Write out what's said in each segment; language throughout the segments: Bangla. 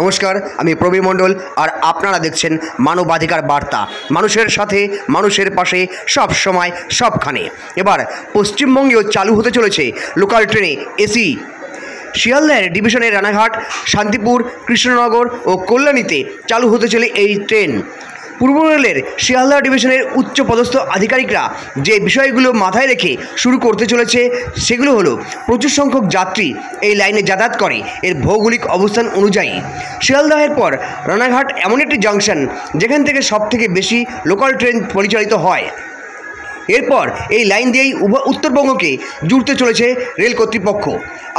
নমস্কার, আমি প্রবীর মণ্ডল আর আপনারা দেখছেন মানবাধিকার বার্তা। মানুষের সাথে, মানুষের পাশে, সব সময়, সবখানে। এবার পশ্চিমবঙ্গেও চালু হতে চলেছে লোকাল ট্রেনে এসি। শিয়ালদাহের ডিভিশনের রানাঘাট, শান্তিপুর, কৃষ্ণনগর ও কল্যাণীতে চালু হতে চলে এই ট্রেন। পূর্ব রেলের শিয়ালদহ ডিভিশনের উচ্চপদস্থ আধিকারিকরা যে বিষয়গুলো মাথায় রেখে শুরু করতে চলেছে সেগুলো হলো, প্রচুর সংখ্যক যাত্রী এই লাইনে যাতায়াত করে। এর ভৌগোলিক অবস্থান অনুযায়ী শিয়ালদহের পর রানাঘাট এমন একটি জাংশন যেখান থেকে সবথেকে বেশি লোকাল ট্রেন পরিচালিত হয়। এরপর এই লাইন দিয়েই উত্তরবঙ্গকে জুড়তে চলেছে রেল কর্তৃপক্ষ।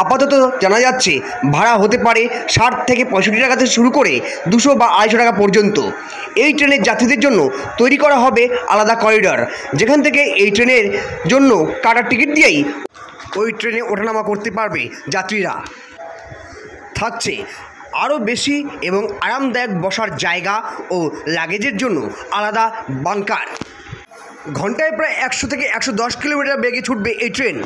আপাতত জানা যাচ্ছে ভাড়া হতে পারে 60 থেকে 65 টাকা থেকে শুরু করে 200 বা 250 টাকা পর্যন্ত। এই ট্রেনের যাত্রীদের জন্য তৈরি করা হবে আলাদা করিডর, যেখান থেকে এই ট্রেনের জন্য কাটার টিকিট দিয়েই ওই ট্রেনে ওঠানামা করতে পারবে যাত্রীরা। থাকছে আরও বেশি এবং আরামদায়ক বসার জায়গা ও লাগেজের জন্য আলাদা বাঙ্কার। ঘন্টায় প্রায় 100 থেকে 110 কিলোমিটার বেগে ছুটবে এই ট্রেন।